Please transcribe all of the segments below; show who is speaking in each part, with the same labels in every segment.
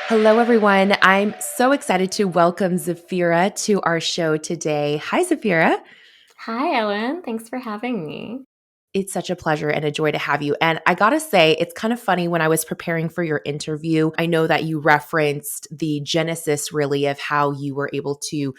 Speaker 1: Hello, everyone. I'm so excited to welcome Zafira to our show today. Hi, Zafira.
Speaker 2: Hi, Ellen. Thanks for having me.
Speaker 1: It's such a pleasure and a joy to have you. And I gotta say, it's kind of funny when I was preparing for your interview. I know that you referenced the genesis, really, of how you were able to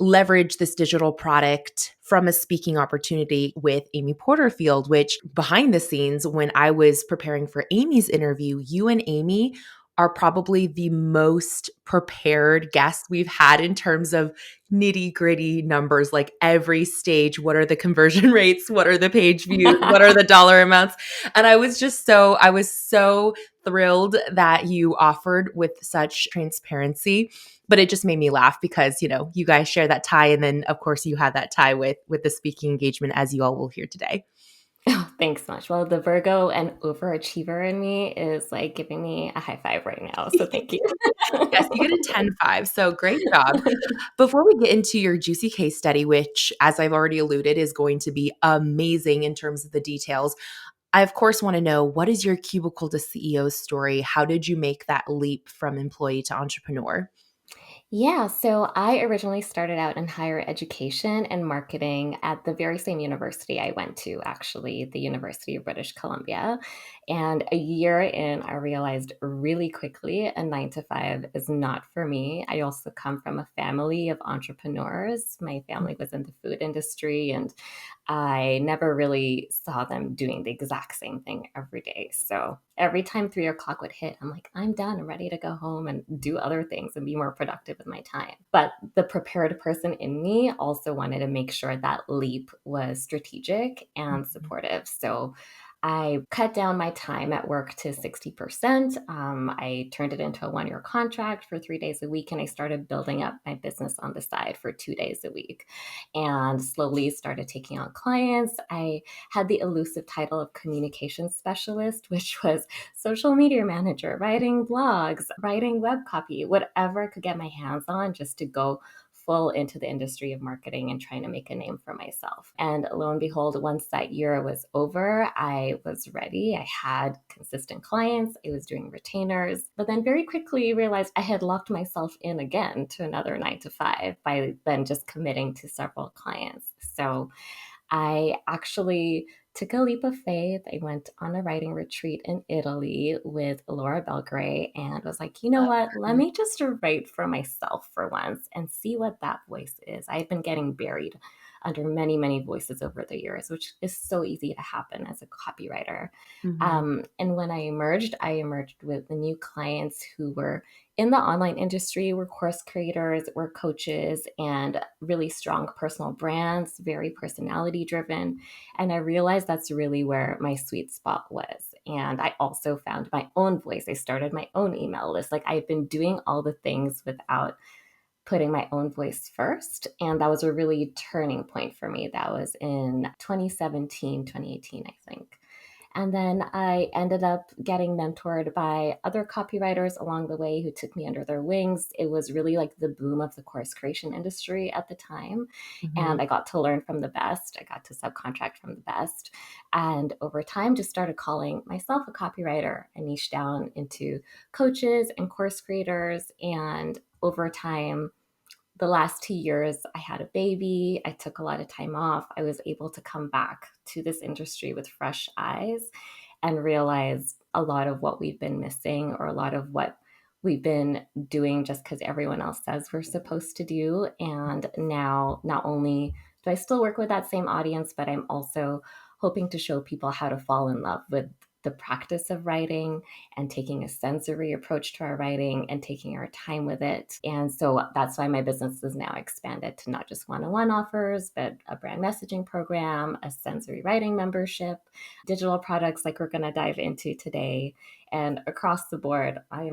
Speaker 1: leverage this digital product from a speaking opportunity with Amy Porterfield, which behind the scenes, when I was preparing for Amy's interview, you and Amy are probably the most prepared guests we've had in terms of nitty gritty numbers, like every stage. What are the conversion rates? What are the page views? What are the dollar amounts? And I was so thrilled that you offered with such transparency, but it just made me laugh because, you guys share that tie. And then of course you had that tie with the speaking engagement, as you all will hear today.
Speaker 2: Oh, thanks so much. Well, the Virgo and overachiever in me is like giving me a high five right now. So thank you.
Speaker 1: Yes, you get a 10-5. So great job. Before we get into your juicy case study, which, as I've already alluded, is going to be amazing in terms of the details, I, of course, want to know, what is your Cubicle to CEO story? How did you make that leap from employee to entrepreneur?
Speaker 2: Yeah, so I originally started out in higher education and marketing at the very same university I went to, actually, the University of British Columbia. And a year in, I realized really quickly a 9 to 5 is not for me. I also come from a family of entrepreneurs. My family was in the food industry, and I never really saw them doing the exact same thing every day. So every time 3 o'clock would hit, I'm like, I'm done. I'm ready to go home and do other things and be more productive with my time. But the prepared person in me also wanted to make sure that leap was strategic and supportive. So I cut down my time at work to 60%. I turned it into a 1 year contract for 3 days a week, and I started building up my business on the side for 2 days a week and slowly started taking on clients. I had the elusive title of communications specialist, which was social media manager, writing blogs, writing web copy, whatever I could get my hands on just to go full into the industry of marketing and trying to make a name for myself. And lo and behold, once that year was over, I was ready. I had consistent clients, I was doing retainers, but then very quickly realized I had locked myself in again to another 9 to 5 by then just committing to several clients. So I actually took a leap of faith. I went on a writing retreat in Italy with Laura Belgray and was like, you know
Speaker 1: Love
Speaker 2: what? Let
Speaker 1: her.
Speaker 2: me just write for myself for once and see what that voice is. I've been getting buried under many, many voices over the years, which is so easy to happen as a copywriter.
Speaker 1: Mhm.
Speaker 2: And when I emerged with the new clients who were in the online industry, were course creators, were coaches, and really strong personal brands, very personality driven. And I realized that's really where my sweet spot was. And I also found my own voice. I started my own email list. Like I've been doing all the things without putting my own voice first. And that was a really turning point for me. That was in 2017, 2018, I think. And then I ended up getting mentored by other copywriters along the way who took me under their wings. It was really like the boom of the course creation industry at the time.
Speaker 1: Mhm.
Speaker 2: And I got to learn from the best. I got to subcontract from the best. And over time, just started calling myself a copywriter. I niched down into coaches and course creators. And over time, the last 2 years, I had a baby. I took a lot of time off. I was able to come back to this industry with fresh eyes and realize a lot of what we've been missing, or a lot of what we've been doing just because everyone else says we're supposed to do. And now, not only do I still work with that same audience, but I'm also hoping to show people how to fall in love with the practice of writing and taking a sensory approach to our writing and taking our time with it. And so that's why my business is now expanded to not just one-on-one offers, but a brand messaging program, a sensory writing membership, digital products like we're going to dive into today. And across the board, I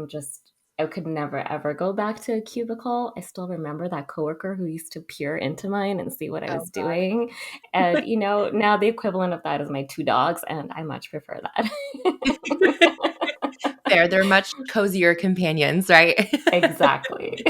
Speaker 2: could never ever go back to a cubicle. I still remember that coworker who used to peer into mine and see what I
Speaker 1: Oh
Speaker 2: was
Speaker 1: God.
Speaker 2: doing. And, now the equivalent of that is my two dogs, and I much prefer that.
Speaker 1: They're much cozier companions, right?
Speaker 2: Exactly.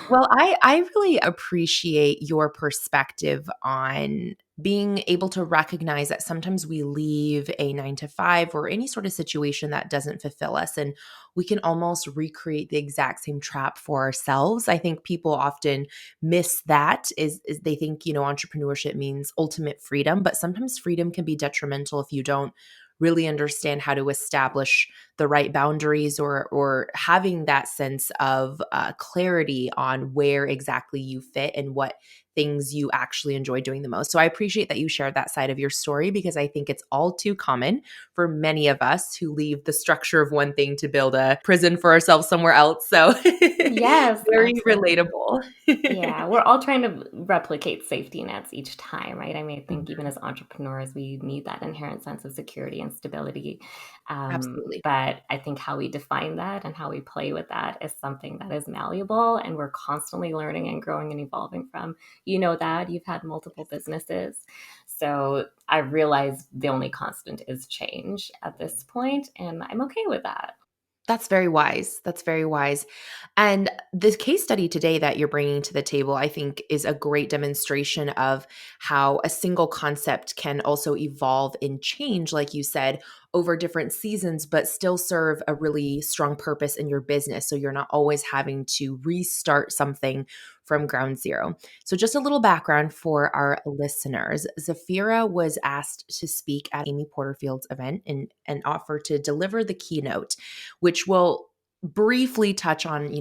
Speaker 1: Well, I really appreciate your perspective on being able to recognize that sometimes we leave a 9 to 5 or any sort of situation that doesn't fulfill us, and we can almost recreate the exact same trap for ourselves. I think people often miss that is they think, entrepreneurship means ultimate freedom, but sometimes freedom can be detrimental if you don't really understand how to establish the right boundaries, or having that sense of clarity on where exactly you fit and what things you actually enjoy doing the most. So I appreciate that you shared that side of your story, because I think it's all too common for many of us who leave the structure of one thing to build a prison for ourselves somewhere else. So
Speaker 2: Yes,
Speaker 1: very
Speaker 2: absolutely.
Speaker 1: relatable.
Speaker 2: Yeah, we're all trying to replicate safety nets each time, right? I mean, I think even
Speaker 1: Mhm.
Speaker 2: as entrepreneurs, we need that inherent sense of security and stability.
Speaker 1: Absolutely.
Speaker 2: But I think how we define that and how we play with that is something that is malleable and we're constantly learning and growing and evolving from. You know that you've had multiple businesses. So I realize the only constant is change at this point, and I'm okay with that.
Speaker 1: That's very wise. That's very wise. And the case study today that you're bringing to the table, I think, is a great demonstration of how a single concept can also evolve and change, like you said, over different seasons, but still serve a really strong purpose in your business. So you're not always having to restart something from ground zero. So, just a little background for our listeners. Zafira was asked to speak at Amy Porterfield's event and offer to deliver the keynote, which will briefly touch on,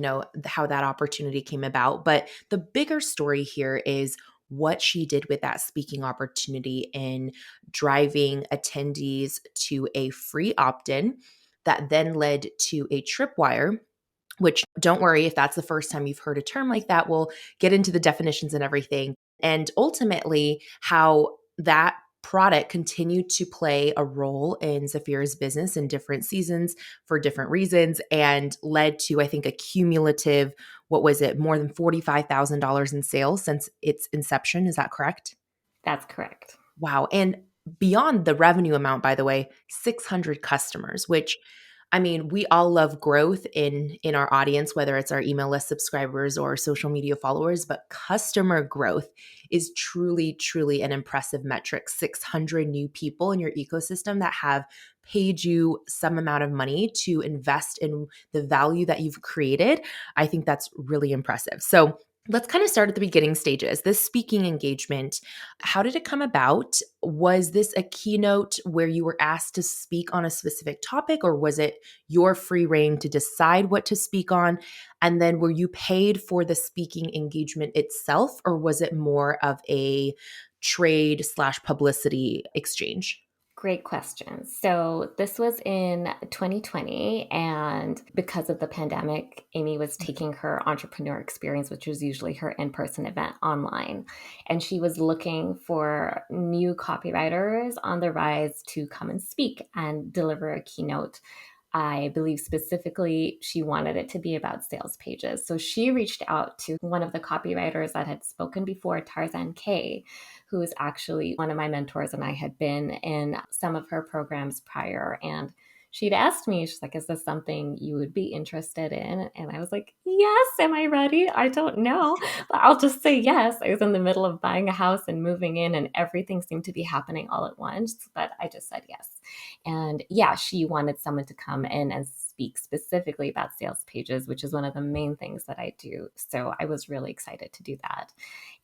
Speaker 1: how that opportunity came about. But the bigger story here is what she did with that speaking opportunity in driving attendees to a free opt-in that then led to a tripwire, which, don't worry if that's the first time you've heard a term like that, we'll get into the definitions and everything. And ultimately, how that product continued to play a role in Zafira's business in different seasons for different reasons, and led to, I think, a cumulative, what was it, more than $45,000 in sales since its inception. Is that correct?
Speaker 2: That's correct.
Speaker 1: Wow. And beyond the revenue amount, by the way, 600 customers, which, I mean, we all love growth in our audience, whether it's our email list subscribers or social media followers, but customer growth is truly, truly an impressive metric. 600 new people in your ecosystem that have paid you some amount of money to invest in the value that you've created. I think that's really impressive. So let's kind of start at the beginning stages. This speaking engagement, how did it come about? Was this a keynote where you were asked to speak on a specific topic, or was it your free reign to decide what to speak on? And then were you paid for the speaking engagement itself, or was it more of a trade/publicity exchange?
Speaker 2: Great question. So, this was in 2020. And because of the pandemic, Amy was taking her entrepreneur experience, which was usually her in person event, online. And she was looking for new copywriters on the rise to come and speak and deliver a keynote. I believe specifically she wanted it to be about sales pages. So she reached out to one of the copywriters that had spoken before, Tarzan K, who is actually one of my mentors, and I had been in some of her programs prior. And she'd asked me, she's like, "Is this something you would be interested in?" And I was like, "Yes, am I ready? I don't know, but I'll just say yes." I was in the middle of buying a house and moving in, and everything seemed to be happening all at once, but I just said yes. And yeah, she wanted someone to come in and speak specifically about sales pages, which is one of the main things that I do. So I was really excited to do that.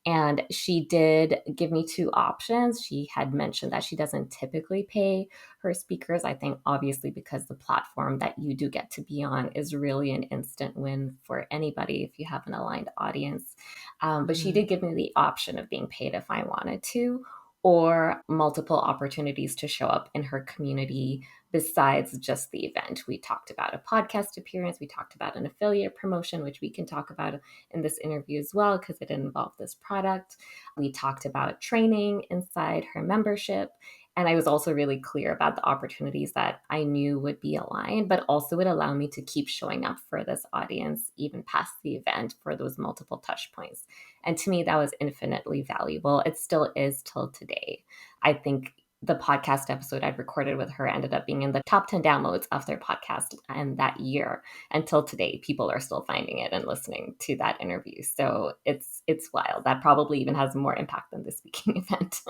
Speaker 2: And she did give me two options. She had mentioned that she doesn't typically pay her speakers. I think obviously because the platform that you do get to be on is really an instant win for anybody if you have an aligned audience. But she
Speaker 1: Mhm.
Speaker 2: did give me the option of being paid if I wanted to, or multiple opportunities to show up in her community besides just the event. We talked about a podcast appearance. We talked about an affiliate promotion, which we can talk about in this interview as well, because it involved this product. We talked about training inside her membership. And I was also really clear about the opportunities that I knew would be aligned, but also would allow me to keep showing up for this audience even past the event for those multiple touch points. And to me, that was infinitely valuable. It still is till today. I think the podcast episode I'd recorded with her ended up being in the top 10 downloads of their podcast. And that year, until today, people are still finding it and listening to that interview. So it's wild. That probably even has more impact than the speaking event.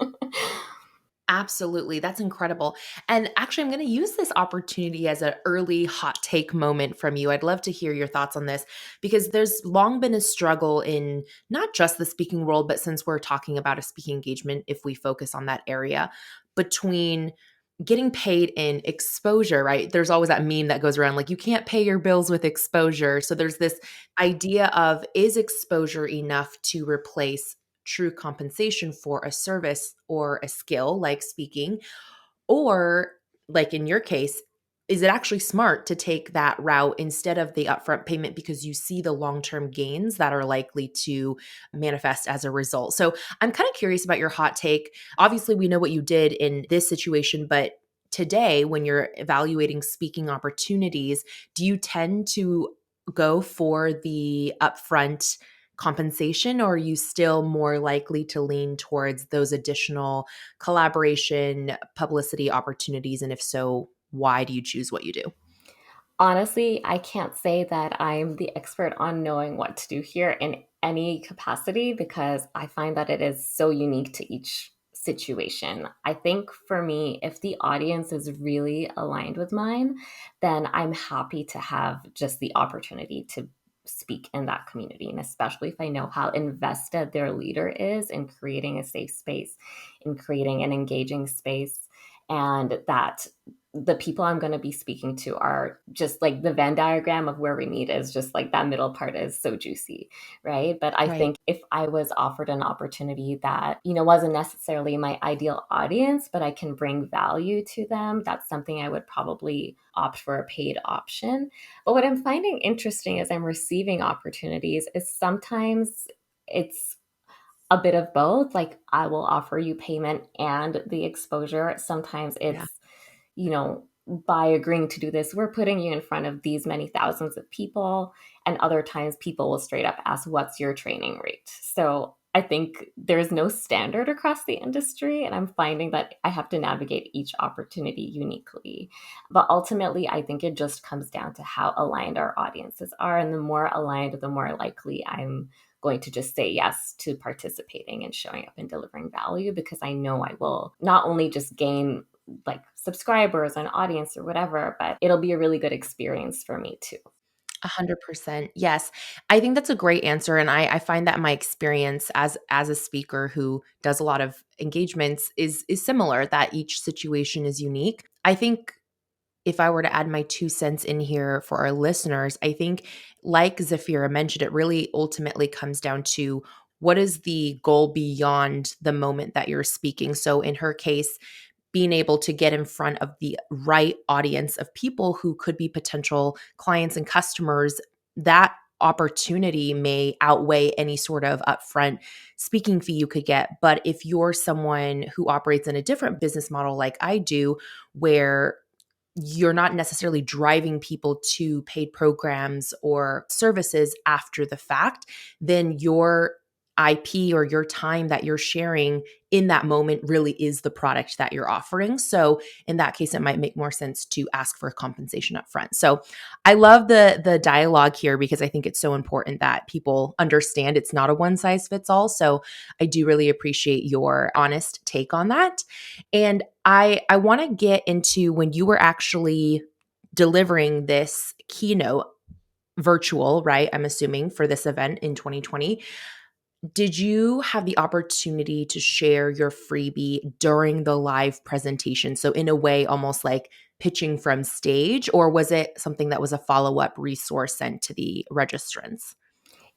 Speaker 1: Absolutely. That's incredible. And actually, I'm going to use this opportunity as an early hot take moment from you. I'd love to hear your thoughts on this because there's long been a struggle in not just the speaking world, but since we're talking about a speaking engagement, if we focus on that area, between getting paid in exposure, right? There's always that meme that goes around like, you can't pay your bills with exposure. So there's this idea of, is exposure enough to replace true compensation for a service or a skill like speaking? Or, like in your case, is it actually smart to take that route instead of the upfront payment because you see the long term gains that are likely to manifest as a result? So, I'm kind of curious about your hot take. Obviously, we know what you did in this situation, but today, when you're evaluating speaking opportunities, do you tend to go for the upfront compensation, or are you still more likely to lean towards those additional collaboration, publicity opportunities? And if so, why do you choose what you do?
Speaker 2: Honestly, I can't say that I'm the expert on knowing what to do here in any capacity because I find that it is so unique to each situation. I think for me, if the audience is really aligned with mine, then I'm happy to have just the opportunity to speak in that community. And especially if I know how invested their leader is in creating a safe space, in creating an engaging space, and that the people I'm going to be speaking to are just like the Venn diagram of where we meet is just like that middle part is so juicy, right? But I
Speaker 1: Right.
Speaker 2: think if I was offered an opportunity that, wasn't necessarily my ideal audience, but I can bring value to them, that's something I would probably opt for a paid option. But what I'm finding interesting as I'm receiving opportunities is sometimes it's a bit of both. Like I will offer you payment and the exposure. Sometimes
Speaker 1: Yeah.
Speaker 2: it's, by agreeing to do this, we're putting you in front of these many thousands of people. And other times people will straight up ask, what's your training rate? So I think there's no standard across the industry. And I'm finding that I have to navigate each opportunity uniquely. But ultimately, I think it just comes down to how aligned our audiences are. And the more aligned, the more likely I'm going to just say yes to participating and showing up and delivering value because I know I will not only just gain like subscribers and audience or whatever, but it'll be a really good experience for me too.
Speaker 1: 100%. Yes. I think that's a great answer. And I find that my experience as a speaker who does a lot of engagements is similar, that each situation is unique. I think if I were to add my 2 cents in here for our listeners, I think, like Zafira mentioned, it really ultimately comes down to what is the goal beyond the moment that you're speaking. So in her case, being able to get in front of the right audience of people who could be potential clients and customers, that opportunity may outweigh any sort of upfront speaking fee you could get. But if you're someone who operates in a different business model like I do, where you're not necessarily driving people to paid programs or services after the fact, then your IP or your time that you're sharing in that moment really is the product that you're offering. So in that case, it might make more sense to ask for compensation up front. So I love the dialogue here because I think it's so important that people understand it's not a one size fits all. So I do really appreciate your honest take on that. And I want to get into when you were actually delivering this keynote virtual, right? I'm assuming for this event in 2020. Did you have the opportunity to share your freebie during the live presentation? So, in a way, almost like pitching from stage, or was it something that was a follow up resource sent to the registrants?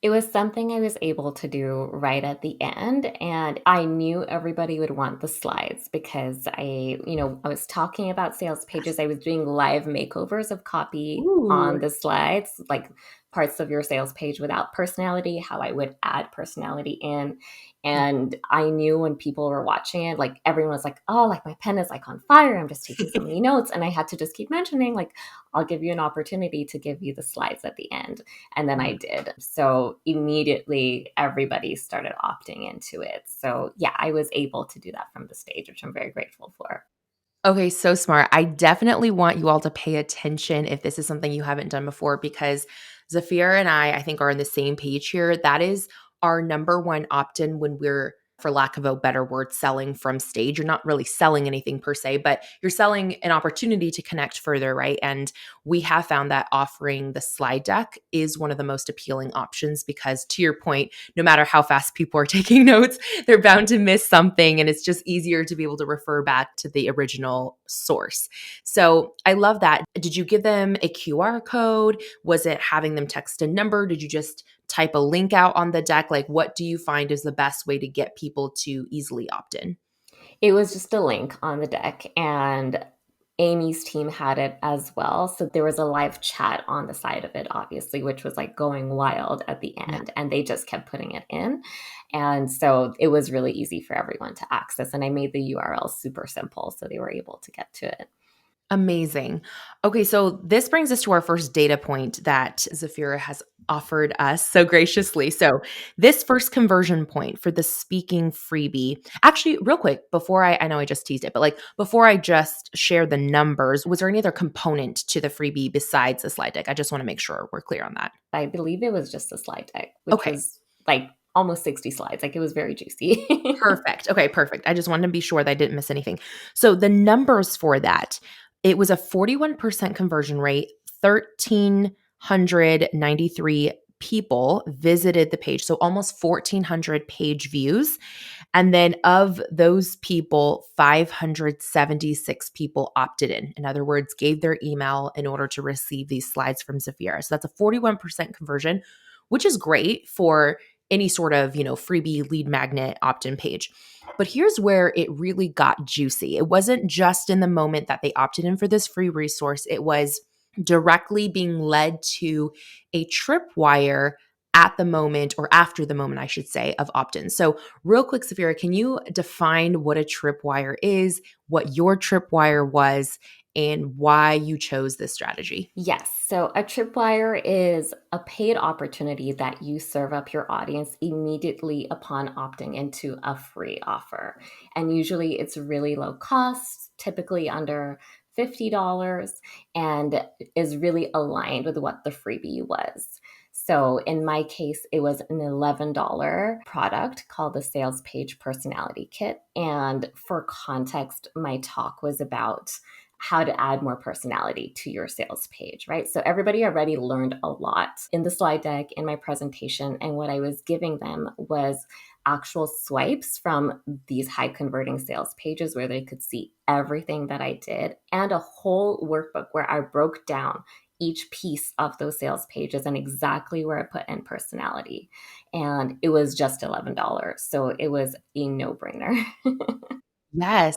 Speaker 2: It was something I was able to do right at the end. And I knew everybody would want the slides because I was talking about sales pages.
Speaker 1: Yes.
Speaker 2: I was doing live makeovers of copy
Speaker 1: Ooh,
Speaker 2: on the slides, like parts of your sales page without personality, how I would add personality in. And I knew when people were watching it, like everyone was like, oh, like my pen is like on fire. I'm just taking so many notes. And I had to just keep mentioning, like, I'll give you an opportunity to give you the slides at the end. And then I did. So immediately everybody started opting into it. So yeah, I was able to do that from the stage, which I'm very grateful for.
Speaker 1: Okay, so smart. I definitely want you all to pay attention if this is something you haven't done before, because Zafira and I think, are on the same page here. That is our number one opt-in when we're, for lack of a better word, selling from stage. You're not really selling anything per se, but you're selling an opportunity to connect further, right? And we have found that offering the slide deck is one of the most appealing options because, to your point, no matter how fast people are taking notes, they're bound to miss something. And it's just easier to be able to refer back to the original source. So I love that. Did you give them a QR code? Was it having them text a number? Did you just type a link out on the deck? Like, what do you find is the best way to get people to easily opt in?
Speaker 2: It was just a link on the deck, and Amy's team had it as well. So there was a live chat on the side of it, obviously, which was like going wild at the
Speaker 1: Yeah.
Speaker 2: end. And they just kept putting it in. And so it was really easy for everyone to access. And I made the URL super simple so they were able to get to it.
Speaker 1: Amazing. Okay, so this brings us to our first data point that Zafira has offered us so graciously. So, this first conversion point for the speaking freebie, actually, real quick, before I know I just teased it, but like before I just share the numbers, was there any other component to the freebie besides the slide deck? I just want to make sure we're clear on that.
Speaker 2: I believe it was just a slide deck, which
Speaker 1: Okay,
Speaker 2: was like almost 60 slides. Like it was very juicy.
Speaker 1: perfect. Okay, perfect. I just wanted to be sure that I didn't miss anything. So, the numbers for that, it was a 41% conversion rate, 1,393 people visited the page. So almost 1,400 page views. And then of those people, 576 people opted in. In other words, gave their email in order to receive these slides from Zafira. So that's a 41% conversion, which is great for any sort of, freebie lead magnet opt-in page. But here's where it really got juicy. It wasn't just in the moment that they opted in for this free resource. It was directly being led to a tripwire at the moment, or after the moment, I should say, of opt-in. So real quick, Safira, can you define what a tripwire is, what your tripwire was, and why you chose this strategy?
Speaker 2: Yes. So a tripwire is a paid opportunity that you serve up your audience immediately upon opting into a free offer. And usually it's really low cost, typically under $50, and is really aligned with what the freebie was. So in my case, it was an $11 product called the Sales Page Personality Kit. And for context, my talk was about how to add more personality to your sales page, right? So everybody already learned a lot in the slide deck, in my presentation. And what I was giving them was actual swipes from these high converting sales pages where they could see everything that I did, and a whole workbook where I broke down each piece of those sales pages and exactly where I put in personality. And it was just $11. So it was a no brainer.
Speaker 1: Yes.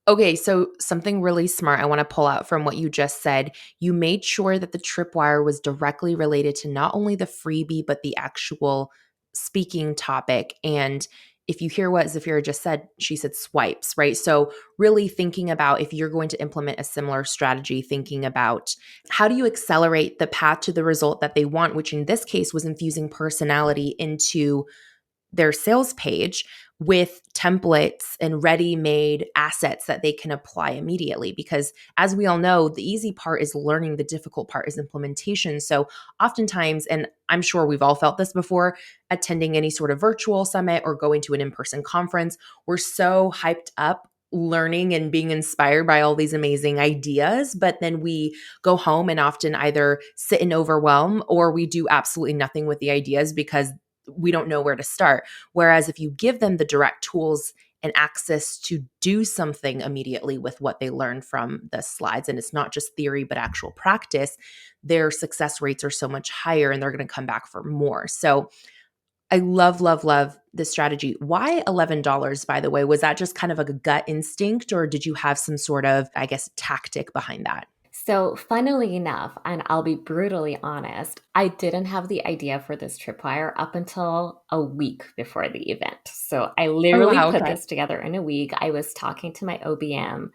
Speaker 1: Okay, so something really smart I want to pull out from what you just said. You made sure that the tripwire was directly related to not only the freebie, but the actual speaking topic. And if you hear what Zafira just said, she said swipes, right? So, really thinking about, if you're going to implement a similar strategy, thinking about how do you accelerate the path to the result that they want, which in this case was infusing personality into their sales page with templates and ready-made assets that they can apply immediately. Because as we all know, the easy part is learning, the difficult part is implementation. So oftentimes, and I'm sure we've all felt this before, attending any sort of virtual summit or going to an in-person conference, we're so hyped up learning and being inspired by all these amazing ideas, but then we go home and often either sit in overwhelm, or we do absolutely nothing with the ideas because we don't know where to start. Whereas if you give them the direct tools and access to do something immediately with what they learn from the slides, and it's not just theory, but actual practice, their success rates are so much higher and they're going to come back for more. So I love, love, love this strategy. Why $11, by the way? Was that just kind of like a gut instinct, or did you have some sort of, I guess, tactic behind that?
Speaker 2: So, funnily enough, and I'll be brutally honest, I didn't have the idea for this tripwire up until a week before the event. So, I
Speaker 1: Oh,
Speaker 2: literally
Speaker 1: wow.
Speaker 2: put
Speaker 1: Okay.
Speaker 2: this together in a week. I was talking to my OBM,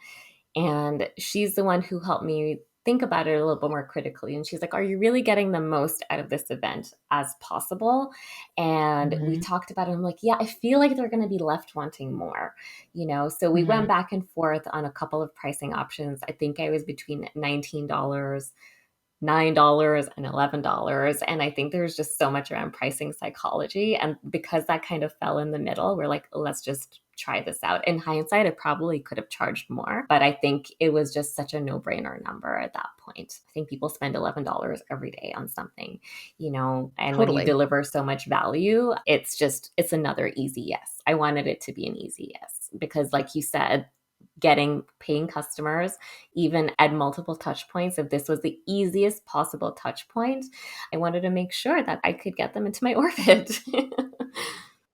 Speaker 2: and she's the one who helped me think about it a little bit more critically. And she's like, are you really getting the most out of this event as possible? And we
Speaker 1: Hmm.
Speaker 2: talked about it. I'm like, yeah, I feel like they're going to be left wanting more, So we
Speaker 1: Hmm.
Speaker 2: went back and forth on a couple of pricing options. I think I was between $19, $9 and $11. And I think there's just so much around pricing psychology. And because that kind of fell in the middle, we're like, let's just try this out. In hindsight, I probably could have charged more, but I think it was just such a no brainer number at that point. I think people spend $11 every day on something, and when you
Speaker 1: Totally.
Speaker 2: deliver so much value, it's another easy yes. I wanted it to be an easy yes because, like you said, getting paying customers even at multiple touch points, if this was the easiest possible touch point, I wanted to make sure that I could get them into my orbit.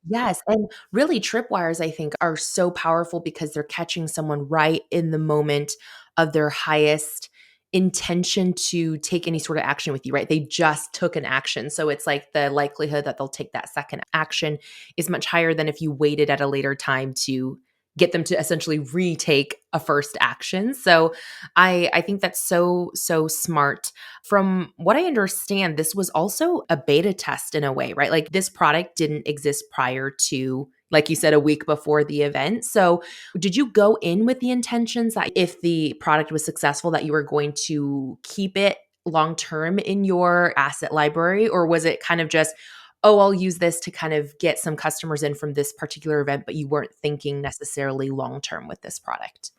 Speaker 1: Yes, and really tripwires I think are so powerful because they're catching someone right in the moment of their highest intention to take any sort of action with you, right? They just took an action. So it's like the likelihood that they'll take that second action is much higher than if you waited at a later time to get them to essentially retake a first action. So I think that's so smart. From what I understand, this was also a beta test in a way, right? Like this product didn't exist prior to, like you said, a week before the event. So did you go in with the intentions that if the product was successful, that you were going to keep it long term in your asset library? Or was it kind of just, oh, I'll use this to kind of get some customers in from this particular event, but you weren't thinking necessarily long term with this product?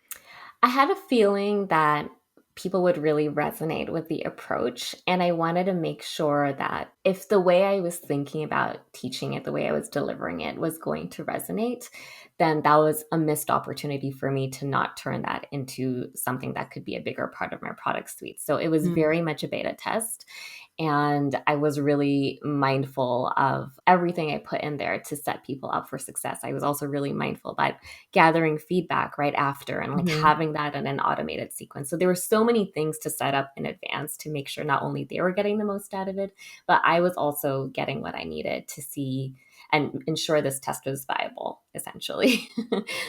Speaker 2: I had a feeling that people would really resonate with the approach. And I wanted to make sure that if the way I was thinking about teaching it, the way I was delivering it was going to resonate, then that was a missed opportunity for me to not turn that into something that could be a bigger part of my product suite. So it was
Speaker 1: Mm.
Speaker 2: very much a beta test. And I was really mindful of everything I put in there to set people up for success. I was also really mindful about gathering feedback right after and like
Speaker 1: Mhm.
Speaker 2: having that in an automated sequence. So there were so many things to set up in advance to make sure not only they were getting the most out of it, but I was also getting what I needed to see and ensure this test was viable, essentially.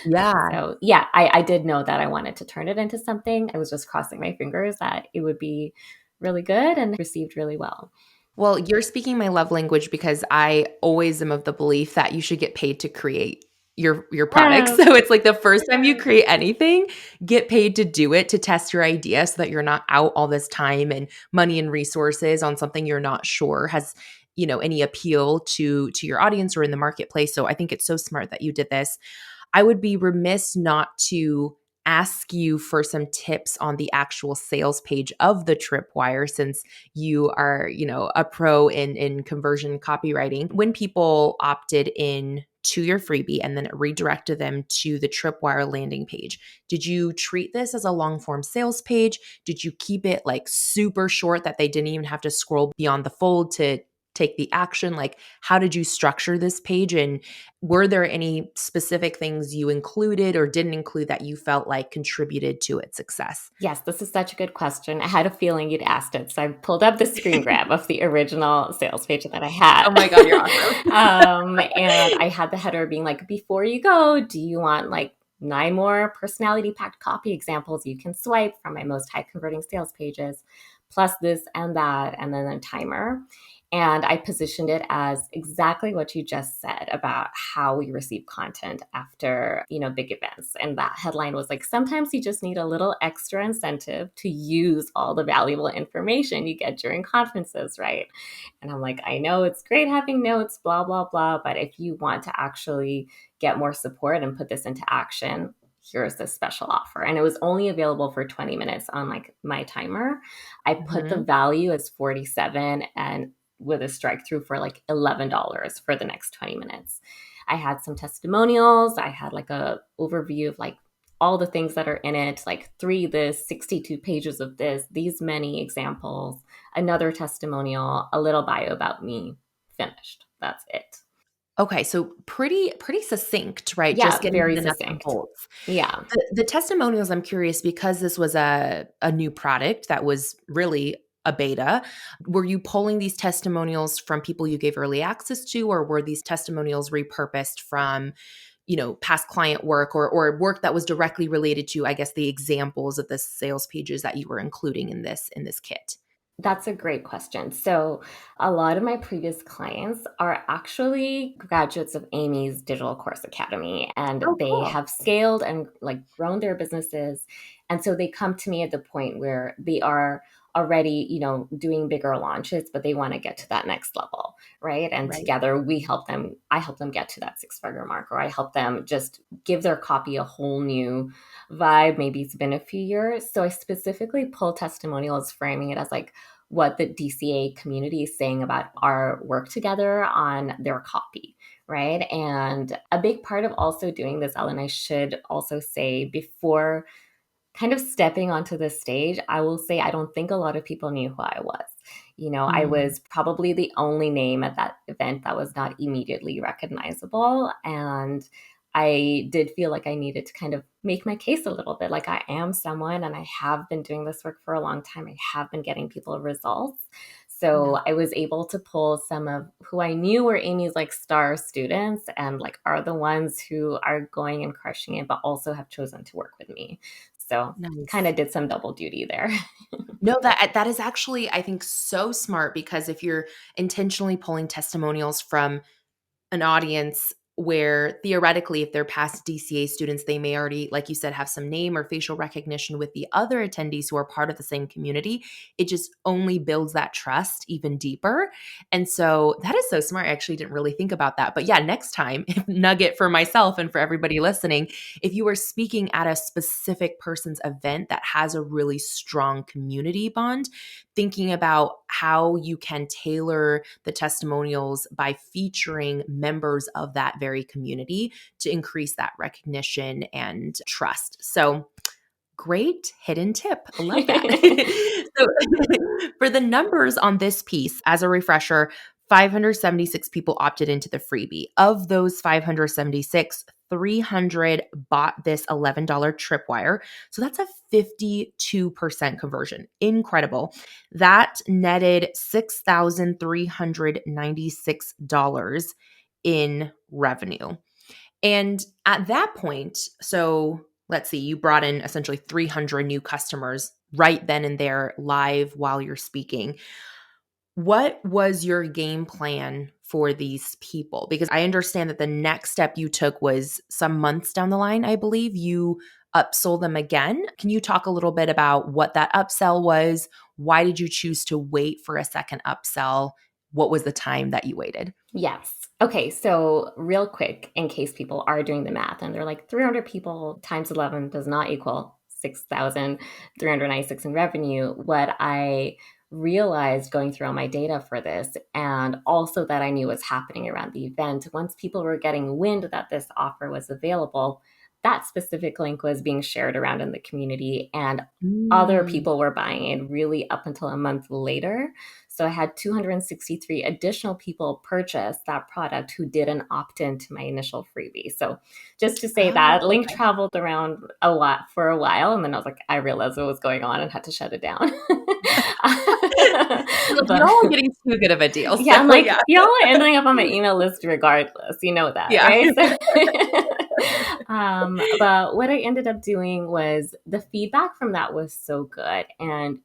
Speaker 1: Yeah.
Speaker 2: So yeah, I did know that I wanted to turn it into something. I was just crossing my fingers that it would be really good and received really well.
Speaker 1: Well, you're speaking my love language because I always am of the belief that you should get paid to create your product.
Speaker 2: Yes.
Speaker 1: So it's like the first time you create anything, get paid to do it, to test your idea so that you're not out all this time and money and resources on something you're not sure has, any appeal to your audience or in the marketplace. So I think it's so smart that you did this. I would be remiss not to ask you for some tips on the actual sales page of the tripwire since you are, a pro in conversion copywriting. When people opted in to your freebie and then it redirected them to the tripwire landing page, did you treat this as a long form sales page? Did you keep it like super short that they didn't even have to scroll beyond the fold to take the action? Like, how did you structure this page, and were there any specific things you included or didn't include that you felt like contributed to its success?
Speaker 2: Yes, this is such a good question. I had a feeling you'd asked it. So I pulled up the screen grab of the original sales page that I
Speaker 1: Oh my god, you're
Speaker 2: had.
Speaker 1: awesome.
Speaker 2: And I had the header being like, before you go, do you want like 9 more personality packed copy examples you can swipe from my most high converting sales pages, plus this and that, and then a timer. And I positioned it as exactly what you just said about how we receive content after, big events. And that headline was like, sometimes you just need a little extra incentive to use all the valuable information you get during conferences, right? And I'm like, I know it's great having notes, blah, blah, blah. But if you want to actually get more support and put this into action, here's this special offer. And it was only available for 20 minutes on like my timer. I put the
Speaker 1: Mhm.
Speaker 2: value as 47 and with a strike through for like $11 for the next 20 minutes. I had some testimonials. I had like a overview of like all the things that are in it, like 3 this, 62 pages of this, these many examples, another testimonial, a little bio about me, finished. That's it.
Speaker 1: Okay, so pretty succinct, right? Just
Speaker 2: Yeah,
Speaker 1: getting to
Speaker 2: very
Speaker 1: the nuts and
Speaker 2: succinct.
Speaker 1: bolts.
Speaker 2: Yeah.
Speaker 1: The testimonials, I'm curious because this was a new product that was really a beta. Were you pulling these testimonials from people you gave early access to, or were these testimonials repurposed from, past client work or work that was directly related to, I guess, the examples of the sales pages that you were including in this kit?
Speaker 2: That's a great question. So, a lot of my previous clients are actually graduates of Amy's Digital Course Academy, and
Speaker 1: Oh,
Speaker 2: they
Speaker 1: cool.
Speaker 2: have scaled and like grown their businesses. And so they come to me at the point where they are already, doing bigger launches, but they want to get to that next level, right? And
Speaker 1: Right.
Speaker 2: together we help them, I help them get to that six-figure mark, or I help them just give their copy a whole new vibe. Maybe it's been a few years. So I specifically pull testimonials, framing it as like, what the DCA community is saying about our work together on their copy, right? And a big part of also doing this, Ellen, I should also say before kind of stepping onto the stage, I will say I don't think a lot of people knew who I was. I
Speaker 1: Mm,
Speaker 2: was probably the only name at that event that was not immediately recognizable. And I did feel like I needed to kind of make my case a little bit. Like I am someone and I have been doing this work for a long time. I have been getting people results.
Speaker 1: yeah.
Speaker 2: So I was able to pull some of who I knew were Amy's like star students and like are the ones who are going and crushing it, but also have chosen to work with me. So kind
Speaker 1: Nice.
Speaker 2: of did some double duty there.
Speaker 1: No, that is actually, I think, so smart because if you're intentionally pulling testimonials from an audience where theoretically, if they're past DCA students, they may already, like you said, have some name or facial recognition with the other attendees who are part of the same community. It just only builds that trust even deeper. And so that is so smart. I actually didn't really think about that. But yeah, next time, nugget for myself and for everybody listening, if you are speaking at a specific person's event that has a really strong community bond, thinking about how you can tailor the testimonials by featuring members of that very community to increase that recognition and trust. So, great hidden tip. I love that. So, for the numbers on this piece, as a refresher, 576 people opted into the freebie. Of those 576, 300 bought this $11 tripwire. So that's a 52% conversion. Incredible. That netted $6,396 in revenue. And at that point, so let's see, you brought in essentially 300 new customers right then and there live while you're speaking. What was your game plan for these people? Because I understand that the next step you took was some months down the line, I believe you upsold them again. Can you talk a little bit about what that upsell was? Why did you choose to wait for a second upsell? What was the time that you waited?
Speaker 2: Yes. Okay. So, real quick, in case people are doing the math and they're like 300 people times 11 does not equal 6,396 in revenue. What I realized going through all my data for this, and also that I knew was happening around the event, once people were getting wind that this offer was available, that specific link was being shared around in the community, and other
Speaker 1: Mm.
Speaker 2: people were buying it really up until a month later. So I had 263 additional people purchase that product who didn't opt in to my initial freebie. So just to say
Speaker 1: Oh,
Speaker 2: that link
Speaker 1: okay.
Speaker 2: traveled around a lot for a while. And then I was like, I realized what was going on and had to shut it down.
Speaker 1: You're like,
Speaker 2: But
Speaker 1: "Y'all are getting too good of a deal."
Speaker 2: yeah, I'm
Speaker 1: So,
Speaker 2: like,
Speaker 1: yeah.
Speaker 2: y'all are ending up on my email list regardless. You know that,
Speaker 1: Yeah.
Speaker 2: right? But what I ended up doing was the feedback from that was so good. And,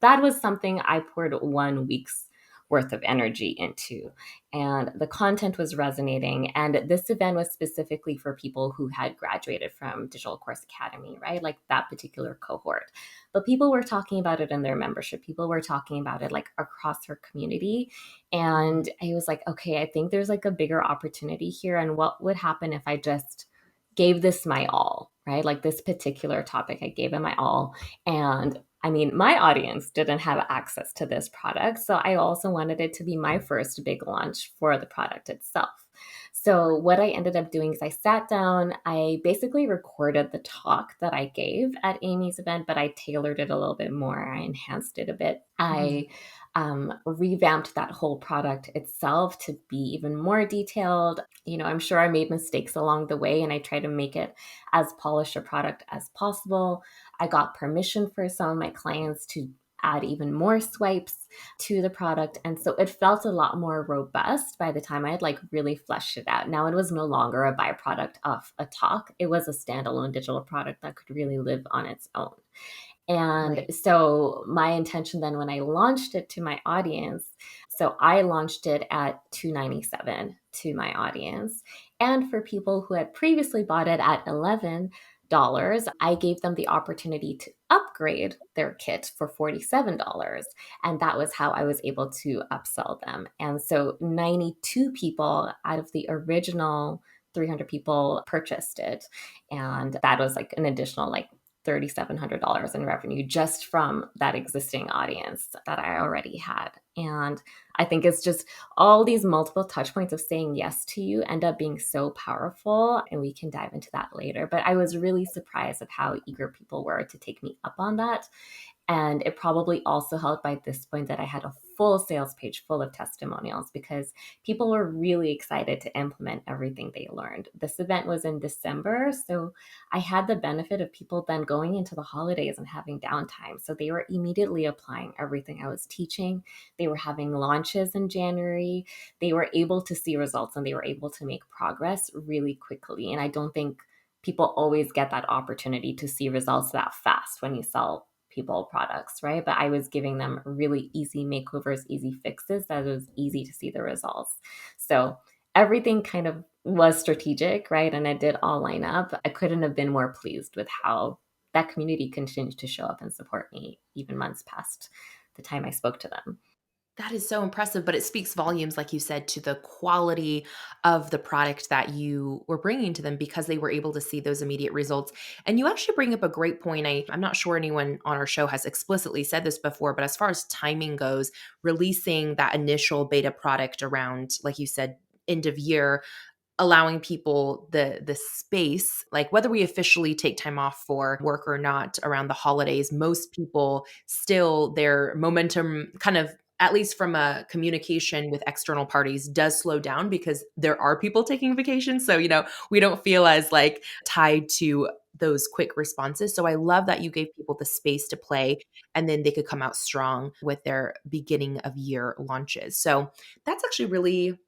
Speaker 2: that was something I poured 1 week's worth of energy into. And the content was resonating. And this event was specifically for people who had graduated from Digital Course Academy, right? Like that particular cohort. But people were talking about it in their membership. People were talking about it like across their community. And I was like, okay, I think there's like a bigger opportunity here. And what would happen if I just gave this my all, right? Like this particular topic, I gave it my all. And I mean, my audience didn't have access to this product. So I also wanted it to be my first big launch for the product itself. So what I ended up doing is I sat down, I basically recorded the talk that I gave at Amy's event, but I tailored it a little bit more. I enhanced it a bit.
Speaker 1: Mhm.
Speaker 2: I revamped that whole product itself to be even more detailed. I'm sure I made mistakes along the way and I try to make it as polished a product as possible. I got permission for some of my clients to add even more swipes to the product. And so it felt a lot more robust by the time I had like really fleshed it out. Now it was no longer a byproduct of a talk. It was a standalone digital product that could really live on its own. And
Speaker 1: Right.
Speaker 2: so my intention then when I launched it to my audience, so I launched it at $297 to my audience. And for people who had previously bought it at $11, I gave them the opportunity to upgrade their kit for $47. And that was how I was able to upsell them. And so 92 people out of the original 300 people purchased it. And that was like an additional like $3,700 in revenue just from that existing audience that I already had. And I think it's just all these multiple touch points of saying yes to you end up being so powerful. And we can dive into that later. But I was really surprised at how eager people were to take me up on that. And it probably also helped by this point that I had a full sales page full of testimonials because people were really excited to implement everything they learned. This event was in December, so I had the benefit of people then going into the holidays and having downtime. So they were immediately applying everything I was teaching. They were having launches in January. They were able to see results and they were able to make progress really quickly. And I don't think people always get that opportunity to see results that fast when you sell people products, right? But I was giving them really easy makeovers, easy fixes that it was easy to see the results. So everything kind of was strategic, right? And it did all line up. I couldn't have been more pleased with how that community continued to show up and support me even months past the time I spoke to them.
Speaker 1: That is so impressive, but it speaks volumes, like you said, to the quality of the product that you were bringing to them because they were able to see those immediate results. And you actually bring up a great point. I'm not sure anyone on our show has explicitly said this before, but as far as timing goes, releasing that initial beta product around, like you said, end of year, allowing people the space, like whether we officially take time off for work or not around the holidays, most people still their momentum kind of, at least from a communication with external parties, does slow down because there are people taking vacations. So, we don't feel as like tied to those quick responses. So I love that you gave people the space to play and then they could come out strong with their beginning of year launches. So that's actually really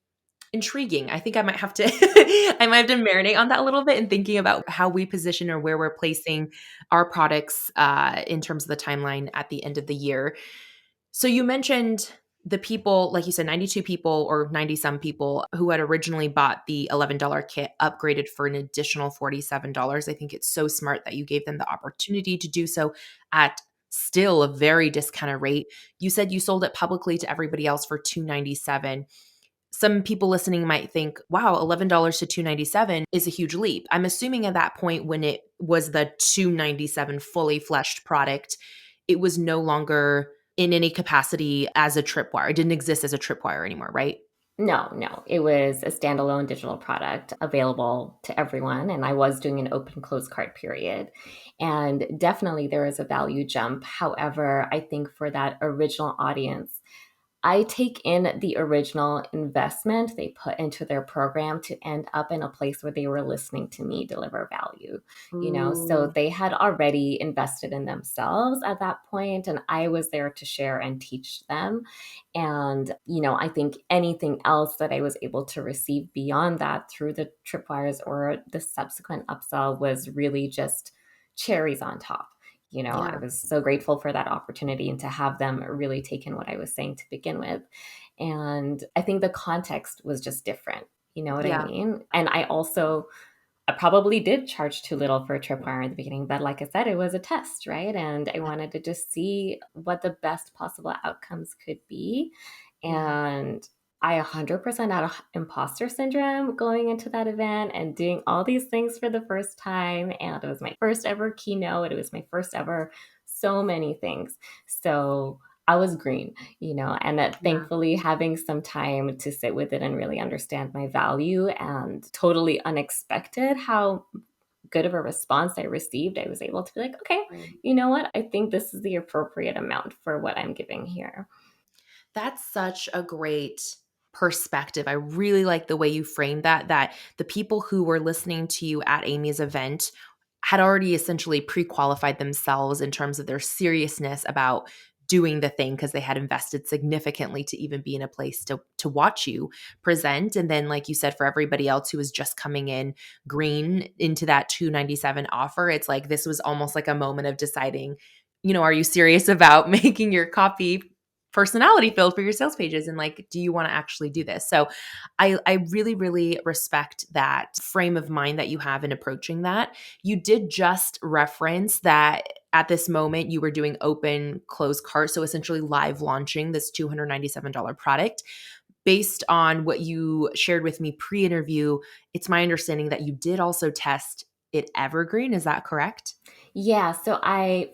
Speaker 1: intriguing. I think I might have to I might have to marinate on that a little bit and thinking about how we position or where we're placing our products in terms of the timeline at the end of the year. So you mentioned the people, like you said, 92 people or 90 some people who had originally bought the $11 kit upgraded for an additional $47. I think it's so smart that you gave them the opportunity to do so at still a very discounted rate. You said you sold it publicly to everybody else for $297. Some people listening might think, wow, $11 to $297 is a huge leap. I'm assuming at that point when it was the $297 fully fleshed product, it was no longer in any capacity as a tripwire. It didn't exist as a tripwire anymore, right?
Speaker 2: No, no, it was a standalone digital product available to everyone. And I was doing an open close cart period. And definitely there is a value jump. However, I think for that original audience, I take in the original investment they put into their program to end up in a place where they were listening to me deliver value, so
Speaker 1: Ooh.
Speaker 2: they had already invested in themselves at that point, and I was there to share and teach them. And, I think anything else that I was able to receive beyond that through the tripwires or the subsequent upsell was really just cherries on top. I
Speaker 1: Yeah.
Speaker 2: was so grateful for that opportunity and to have them really take in what I was saying to begin with. And I think the context was just different. You know what I
Speaker 1: Yeah.
Speaker 2: mean? And I probably did charge too little for a tripwire in the beginning, but like I said, it was a test, right? And I wanted to just see what the best possible outcomes could be.
Speaker 1: Yeah.
Speaker 2: And I 100% had imposter syndrome going into that event and doing all these things for the first time. And it was my first ever keynote. It was my first ever so many things. So I was green, and that
Speaker 1: Yeah.
Speaker 2: thankfully having some time to sit with it and really understand my value, and totally unexpected how good of a response I received, I was able to be like, okay,
Speaker 1: Right.
Speaker 2: you know what? I think this is the appropriate amount for what I'm giving here.
Speaker 1: That's such a great perspective. I really like the way you framed that the people who were listening to you at Amy's event had already essentially pre-qualified themselves in terms of their seriousness about doing the thing because they had invested significantly to even be in a place to watch you present. And then like you said, for everybody else who was just coming in green into that 297 offer, it's like this was almost like a moment of deciding, are you serious about making your copy personality filled for your sales pages, and like, do you want to actually do this? So I really really respect that frame of mind that you have in approaching that. You did just reference that at this moment you were doing open close cart, so essentially live launching this $297 product. Based on what you shared with me pre-interview, it's my understanding that you did also test it evergreen. Is that correct?
Speaker 2: Yeah, so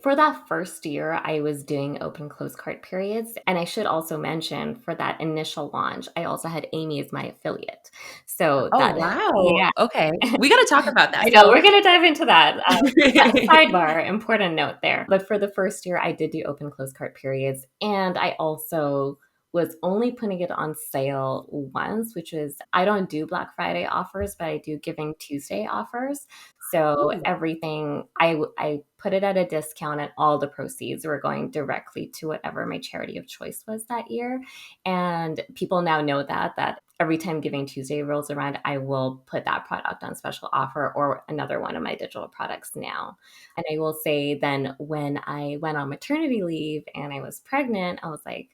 Speaker 2: for that first year, I was doing open close cart periods. And I should also mention for that initial launch, I also had Amy as my affiliate. So
Speaker 1: Oh,
Speaker 2: that,
Speaker 1: wow.
Speaker 2: yeah.
Speaker 1: Okay. We got to talk about
Speaker 2: I
Speaker 1: that.
Speaker 2: know,
Speaker 1: So
Speaker 2: we're going to dive into that. Sidebar, important note there. But for the first year, I did do open close cart periods. And I also was only putting it on sale once, which was I don't do Black Friday offers, but I do Giving Tuesday offers. So
Speaker 1: Ooh,
Speaker 2: everything, I put it at a discount, and all the proceeds were going directly to whatever my charity of choice was that year. And people now know that every time Giving Tuesday rolls around, I will put that product on special offer or another one of my digital products now. And I will say then when I went on maternity leave and I was pregnant, I was like,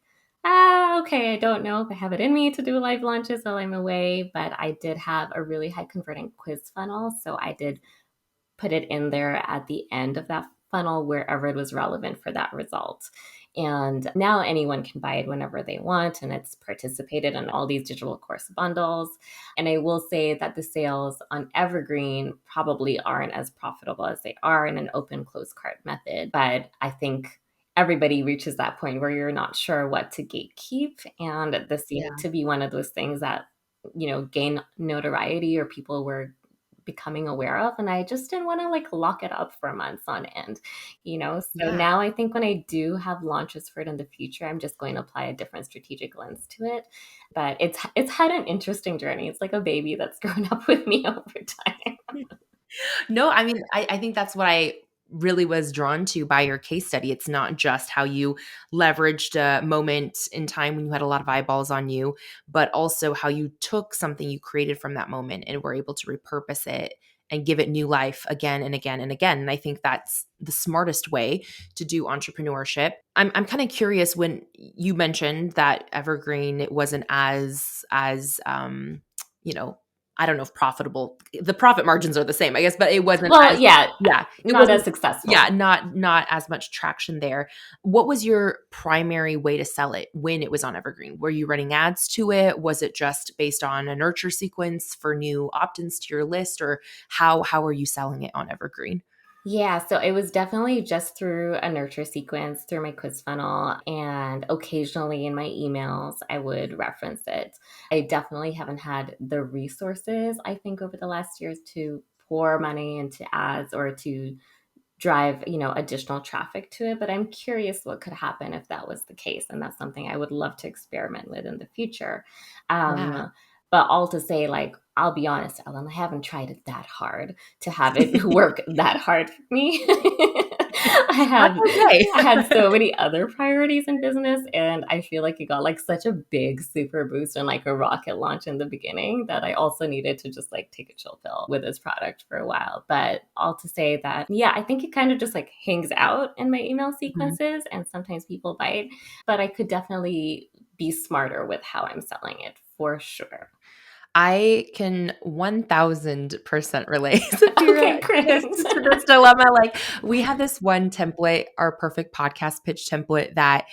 Speaker 2: okay, I don't know if I have it in me to do live launches while I'm away, but I did have a really high converting quiz funnel. So I did put it in there at the end of that funnel wherever it was relevant for that result. And now anyone can buy it whenever they want, and it's participated in all these digital course bundles. And I will say that the sales on Evergreen probably aren't as profitable as they are in an open close cart method. But I think everybody reaches that point where you're not sure what to gatekeep. And this seemed
Speaker 1: yeah.
Speaker 2: to be one of those things that, gain notoriety or people were becoming aware of, and I just didn't want to like lock it up for months on end. So
Speaker 1: Yeah.
Speaker 2: now I think when I do have launches for it in the future, I'm just going to apply a different strategic lens to it. But it's had an interesting journey. It's like a baby that's grown up with me over time.
Speaker 1: No, I mean, I think that's what I really was drawn to by your case study. It's not just how you leveraged a moment in time when you had a lot of eyeballs on you, but also how you took something you created from that moment and were able to repurpose it and give it new life again and again and again. And I think that's the smartest way to do entrepreneurship. I'm kind of curious when you mentioned that Evergreen it wasn't as you know, I don't know if profitable. The profit margins are the same, I guess, but it wasn't
Speaker 2: Well,
Speaker 1: as
Speaker 2: yeah,
Speaker 1: yeah, it
Speaker 2: not as
Speaker 1: wasn't yeah,
Speaker 2: successful.
Speaker 1: not as much traction there. What was your primary way to sell it when it was on Evergreen? Were you running ads to it? Was it just based on a nurture sequence for new opt-ins to your list, or how are you selling it on Evergreen?
Speaker 2: Yeah, so it was definitely just through a nurture sequence, through my quiz funnel, and occasionally in my emails, I would reference it. I definitely haven't had the resources, I think, over the last years to pour money into ads or to drive, additional traffic to it. But I'm curious what could happen if that was the case. And that's something I would love to experiment with in the future.
Speaker 1: Yeah.
Speaker 2: But all to say, like, I'll be honest, Ellen, I haven't tried it that hard to have it work that hard for me. I
Speaker 1: That's
Speaker 2: have
Speaker 1: okay.
Speaker 2: I had so many other priorities in business, and I feel like it got like such a big super boost and like a rocket launch in the beginning that I also needed to just like take a chill pill with this product for a while. But all to say that, yeah, I think it kind of just like hangs out in my email
Speaker 1: Mhm.
Speaker 2: sequences, and sometimes people bite, but I could definitely be smarter with how I'm selling it for sure.
Speaker 1: I can 1000% relate, Zafira,
Speaker 2: Okay, great.
Speaker 1: to this dilemma. Like, we have this one template, our perfect podcast pitch template that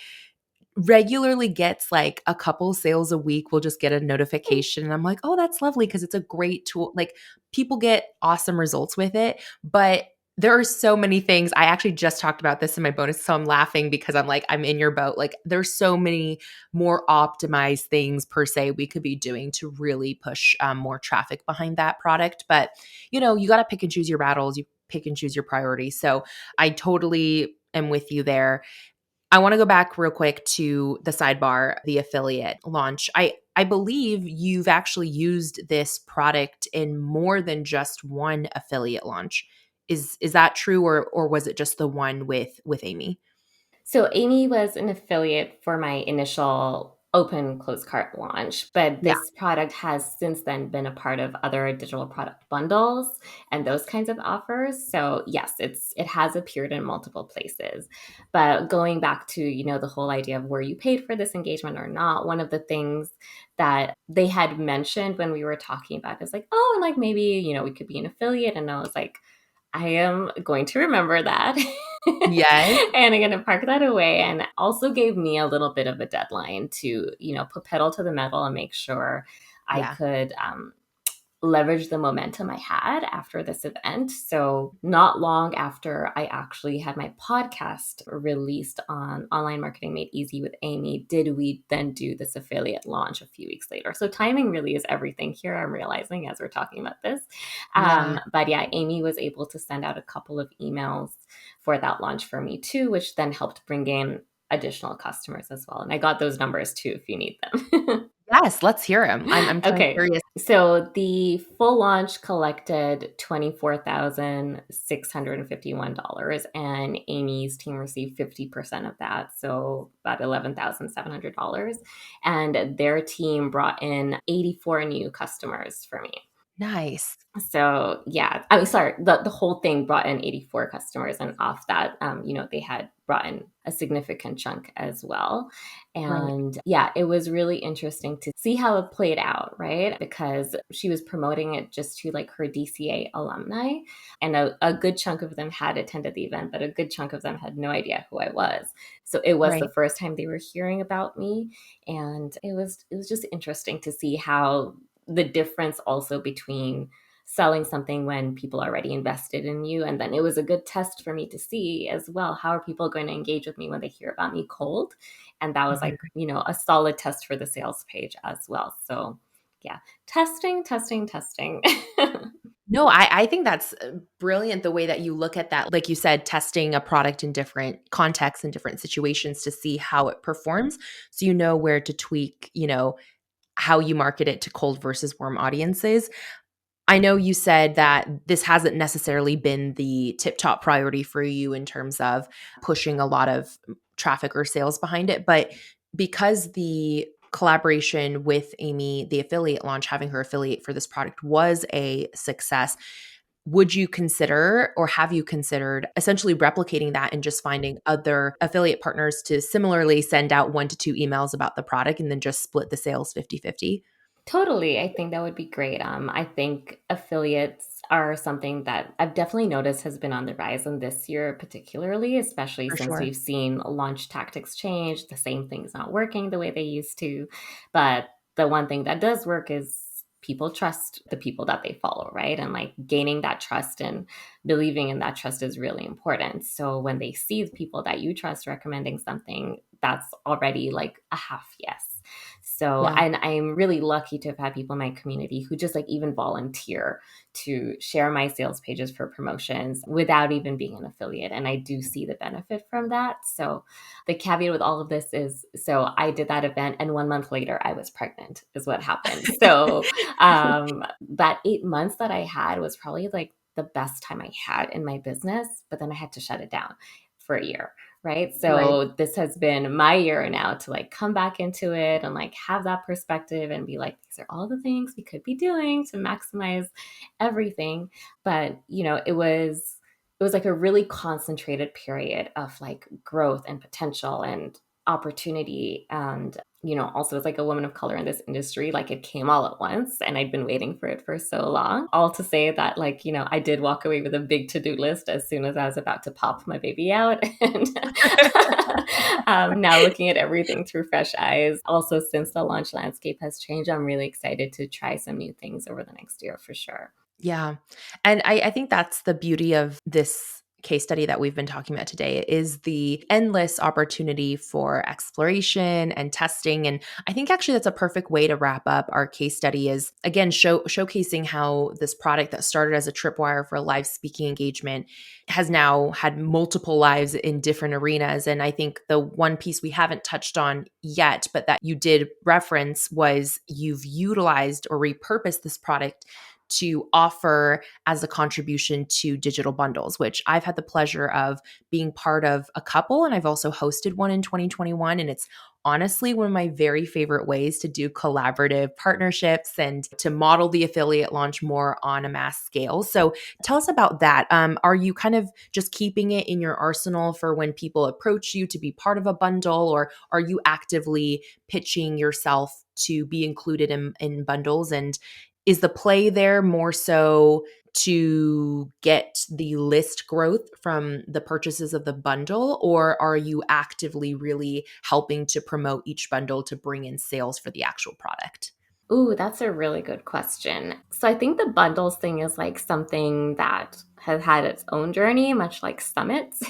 Speaker 1: regularly gets like a couple sales a week. We'll just get a notification and I'm like, "Oh, that's lovely," because it's a great tool. Like, people get awesome results with it, but There are so many things. I actually just talked about this in my bonus, so I'm laughing because I'm like, I'm in your boat. Like, there's so many more optimized things per se we could be doing to really push more traffic behind that product. But you got to pick and choose your battles. You pick and choose your priorities. So I totally am with you there. I want to go back real quick to the sidebar, the affiliate launch. I believe you've actually used this product in more than just one affiliate launch. Is that true, or was it just the one with Amy?
Speaker 2: So Amy was an affiliate for my initial open close cart launch, but
Speaker 1: Yeah.
Speaker 2: this product has since then been a part of other digital product bundles and those kinds of offers. So yes, it has appeared in multiple places. But going back to, the whole idea of were you paid for this engagement or not, one of the things that they had mentioned when we were talking about is like, oh, and like maybe, we could be an affiliate. And I was like, I am going to remember that.
Speaker 1: Yes.
Speaker 2: And I'm going to park that away. And also gave me a little bit of a deadline to, put pedal to the metal and make sure I
Speaker 1: Yeah.
Speaker 2: could leverage the momentum I had after this event. So, not long after I actually had my podcast released on Online Marketing Made Easy with Amy, did we then do this affiliate launch a few weeks later. So, timing really is everything here, I'm realizing as we're talking about this.
Speaker 1: Yeah.
Speaker 2: But yeah, Amy was able to send out a couple of emails for that launch for me too, which then helped bring in additional customers as well. And I got those numbers too if you need them.
Speaker 1: Yes, let's hear him. I'm kind of
Speaker 2: Okay.
Speaker 1: curious.
Speaker 2: So the full launch collected $24,651, and Amy's team received 50% of that. So about $11,700. And their team brought in 84 new customers for me.
Speaker 1: Nice.
Speaker 2: So yeah, I mean, sorry, the whole thing brought in 84 customers, and off that, they had brought in a significant chunk as well.
Speaker 1: Right.
Speaker 2: And yeah, it was really interesting to see how it played out, right? Because she was promoting it just to like her DCA alumni, and a good chunk of them had attended the event, but a good chunk of them had no idea who I was. So it was the
Speaker 1: Right.
Speaker 2: first time they were hearing about me, and it was just interesting to see how the difference also between selling something when people are already invested in you. And then it was a good test for me to see as well, how are people going to engage with me when they hear about me cold? And that was like, a solid test for the sales page as well. So yeah, testing, testing, testing.
Speaker 1: No, I think that's brilliant the way that you look at that. Like you said, testing a product in different contexts and different situations to see how it performs. So you know where to tweak, how you market it to cold versus warm audiences. I know you said that this hasn't necessarily been the tip top priority for you in terms of pushing a lot of traffic or sales behind it, but because the collaboration with Amy, the affiliate launch, having her affiliate for this product was a success, would you consider or have you considered essentially replicating that and just finding other affiliate partners to similarly send out 1 to 2 emails about the product and then just split the sales 50-50?
Speaker 2: Totally. I think that would be great. I think affiliates are something that I've definitely noticed has been on the rise in this year, particularly, especially
Speaker 1: For
Speaker 2: since
Speaker 1: sure.
Speaker 2: we've seen launch tactics change. The same thing's not working the way they used to. But the one thing that does work is people trust the people that they follow, right? And like gaining that trust and believing in that trust is really important. So when they see the people that you trust recommending something, that's already like a half yes. So,
Speaker 1: Yeah.
Speaker 2: and I'm really lucky to have had people in my community who just like even volunteer to share my sales pages for promotions without even being an affiliate. And I do see the benefit from that. So, the caveat with all of this is so I did that event, and 1 month later, I was pregnant, is what happened. So, that 8 months that I had was probably like the best time I had in my business, but then I had to shut it down for a year. Right.
Speaker 1: Right.
Speaker 2: So this has been my year now to like come back into it and like have that perspective and be like, these are all the things we could be doing to maximize everything. But, it was like a really concentrated period of like growth and potential and opportunity. And, also as like a woman of color in this industry, like it came all at once and I'd been waiting for it for so long. All to say that like, I did walk away with a big to-do list as soon as I was about to pop my baby out. And now looking at everything through fresh eyes. Also, since the launch landscape has changed, I'm really excited to try some new things over the next year for sure.
Speaker 1: Yeah. And I think that's the beauty of this case study that we've been talking about today is the endless opportunity for exploration and testing. And I think actually that's a perfect way to wrap up our case study is again showcasing how this product that started as a tripwire for a live speaking engagement has now had multiple lives in different arenas. And I think the one piece we haven't touched on yet, but that you did reference was you've utilized or repurposed this product to offer as a contribution to digital bundles, which I've had the pleasure of being part of a couple. And I've also hosted one in 2021. And it's honestly one of my very favorite ways to do collaborative partnerships and to model the affiliate launch more on a mass scale. So tell us about that. Are you kind of just keeping it in your arsenal for when people approach you to be part of a bundle, or are you actively pitching yourself to be included in bundles? And is the play there more so to get the list growth from the purchases of the bundle, or are you actively really helping to promote each bundle to bring in sales for the actual product?
Speaker 2: Ooh, that's a really good question. So I think the bundles thing is like something that has had its own journey, much like summits.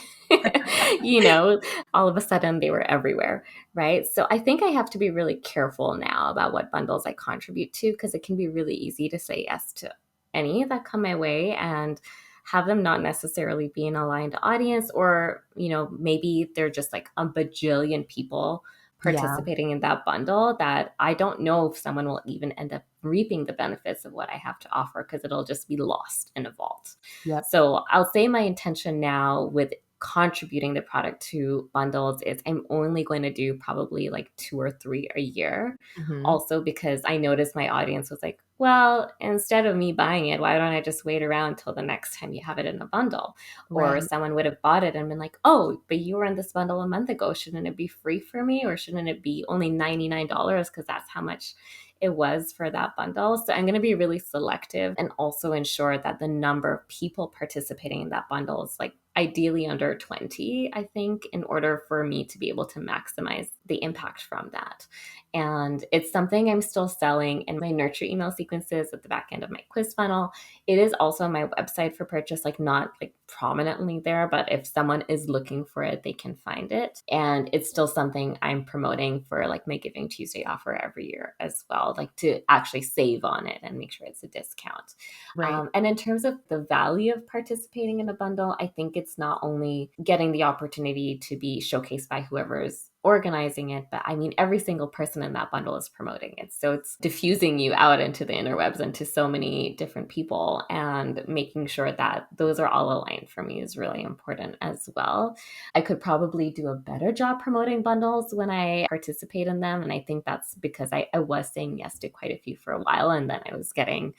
Speaker 2: You know, all of a sudden they were everywhere, right? So I think I have to be really careful now about what bundles I contribute to because it can be really easy to say yes to any that come my way and have them not necessarily be an aligned audience, or, maybe they're just like a bajillion people
Speaker 1: Yeah.
Speaker 2: participating in that bundle that I don't know if someone will even end up reaping the benefits of what I have to offer because it'll just be lost in a vault.
Speaker 1: Yep.
Speaker 2: So I'll say my intention now with contributing the product to bundles is I'm only going to do probably like two or three a year.
Speaker 1: Hmm.
Speaker 2: Also, because I noticed my audience was like, well, instead of me buying it, why don't I just wait around until the next time you have it in a bundle? Or
Speaker 1: Right.
Speaker 2: someone would have bought it and been like, oh, but you were in this bundle a month ago. Shouldn't it be free for me? Or shouldn't it be only $99 because that's how much it was for that bundle? So I'm going to be really selective and also ensure that the number of people participating in that bundle is like ideally under 20, I think, in order for me to be able to maximize the impact from that. And it's something I'm still selling in my nurture email sequences at the back end of my quiz funnel. It is also on my website for purchase, like not like prominently there, but if someone is looking for it, they can find it. And it's still something I'm promoting for like my Giving Tuesday offer every year as well, like to actually save on it and make sure it's a discount.
Speaker 1: Right.
Speaker 2: And in terms of the value of participating in a bundle, I think it's not only getting the opportunity to be showcased by whoever is organizing it, but I mean, every single person in that bundle is promoting it. So it's diffusing you out into the interwebs and to so many different people, and making sure that those are all aligned for me is really important as well. I could probably do a better job promoting bundles when I participate in them. And I think that's because I was saying yes to quite a few for a while, and then I was getting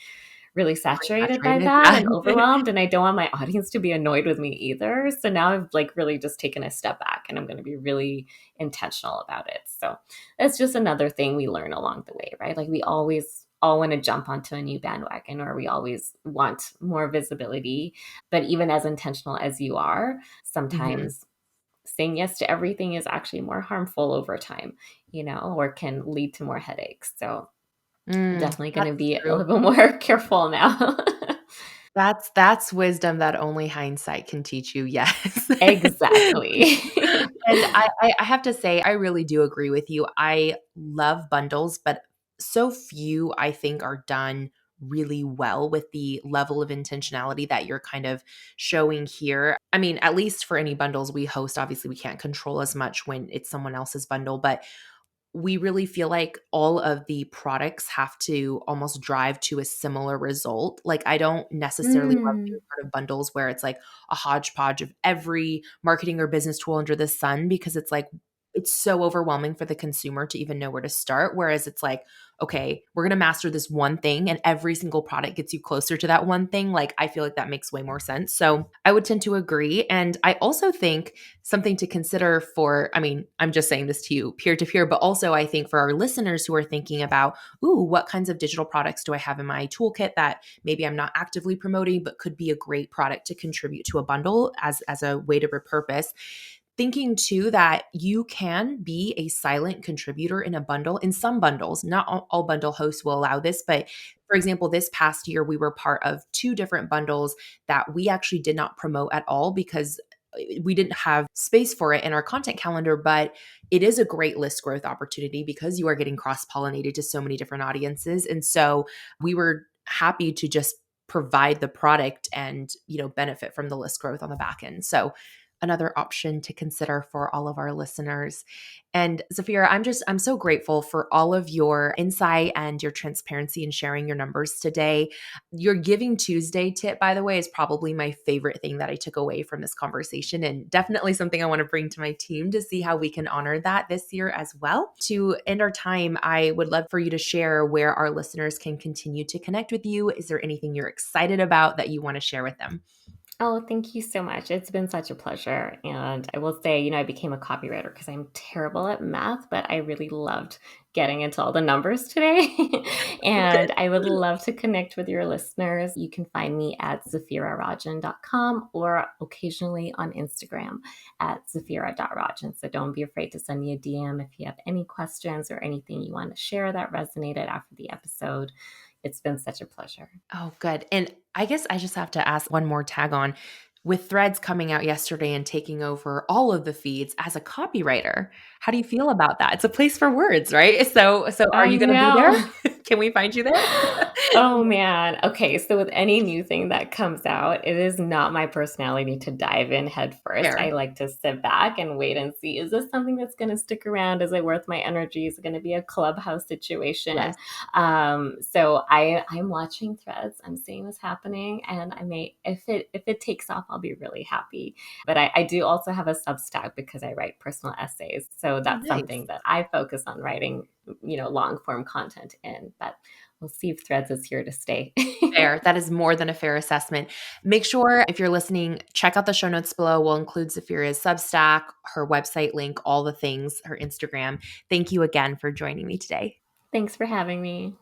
Speaker 2: really saturated by
Speaker 1: Saturated.
Speaker 2: that
Speaker 1: Yeah.
Speaker 2: and overwhelmed, and I don't want my audience to be annoyed with me either. So now I've like really just taken a step back and I'm going to be really intentional about it. So that's just another thing we learn along the way, right? Like we always all want to jump onto a new bandwagon, or we always want more visibility. But even as intentional as you are,
Speaker 1: Hmm.
Speaker 2: sometimes saying yes to everything is actually more harmful over time, or can lead to more headaches. So definitely going to
Speaker 1: That's
Speaker 2: be a
Speaker 1: true.
Speaker 2: little bit more careful now.
Speaker 1: That's wisdom that only hindsight can teach you. Yes.
Speaker 2: Exactly.
Speaker 1: And I have to say, I really do agree with you. I love bundles, but so few I think are done really well with the level of intentionality that you're kind of showing here. I mean, at least for any bundles we host, obviously we can't control as much when it's someone else's bundle, but we really feel like all of the products have to almost drive to a similar result. Like, I don't necessarily love being
Speaker 2: Mm.
Speaker 1: part of bundles where it's like a hodgepodge of every marketing or business tool under the sun, because it's like, it's so overwhelming for the consumer to even know where to start. Whereas it's like, okay, we're going to master this one thing and every single product gets you closer to that one thing. Like, I feel like that makes way more sense. So I would tend to agree. And I also think something to consider for, I mean, I'm just saying this to you peer to peer, but also I think for our listeners who are thinking about, ooh, what kinds of digital products do I have in my toolkit that maybe I'm not actively promoting, but could be a great product to contribute to a bundle as a way to repurpose. thinking too that you can be a silent contributor in a bundle. In some bundles, not all bundle hosts will allow this, but for example, this past year we were part of two different bundles that we actually did not promote at all because we didn't have space for it in our content calendar. But it is a great list growth opportunity because you are getting cross pollinated to so many different audiences. And so we were happy to just provide the product and benefit from the list growth on the back end. So another option to consider for all of our listeners. And Zafira, I'm so grateful for all of your insight and your transparency in sharing your numbers today. Your Giving Tuesday tip, by the way, is probably my favorite thing that I took away from this conversation, and definitely something I want to bring to my team to see how we can honor that this year as well. To end our time, I would love for you to share where our listeners can continue to connect with you. Is there anything you're excited about that you want to share with them?
Speaker 2: Oh, thank you so much. It's been such a pleasure. And I will say, I became a copywriter because I'm terrible at math, but I really loved getting into all the numbers today.
Speaker 1: Good.
Speaker 2: And I would love to connect with your listeners. You can find me at zafirarajan.com or occasionally on Instagram at zafira.rajan. So don't be afraid to send me a DM if you have any questions or anything you want to share that resonated after the episode. It's been such a pleasure.
Speaker 1: Oh, good. And I guess I just have to ask one more tag on. With Threads coming out yesterday and taking over all of the feeds as a copywriter, how do you feel about that? It's a place for words, right? So are
Speaker 2: I
Speaker 1: you going to be there?
Speaker 2: know.
Speaker 1: Can we find you there?
Speaker 2: Oh man. Okay, so with any new thing that comes out, it is not my personality to dive in head first. I
Speaker 1: Fair.
Speaker 2: like to sit back and wait and see, is this something that's going to stick around? Is it worth my energy? Is it going to be a clubhouse situation?
Speaker 1: Yes.
Speaker 2: So I'm watching Threads. I'm seeing what's happening, and I may, if it takes off, I'll be really happy. But I do also have a Substack because I write personal essays. So
Speaker 1: Oh,
Speaker 2: that's
Speaker 1: nice.
Speaker 2: something that I focus on writing, long form content in. But we'll see if Threads is here to stay.
Speaker 1: Fair. That is more than a fair assessment. Make sure if you're listening, check out the show notes below. We'll include Zafira's Substack, her website link, all the things, her Instagram. Thank you again for joining me today.
Speaker 2: Thanks for having me.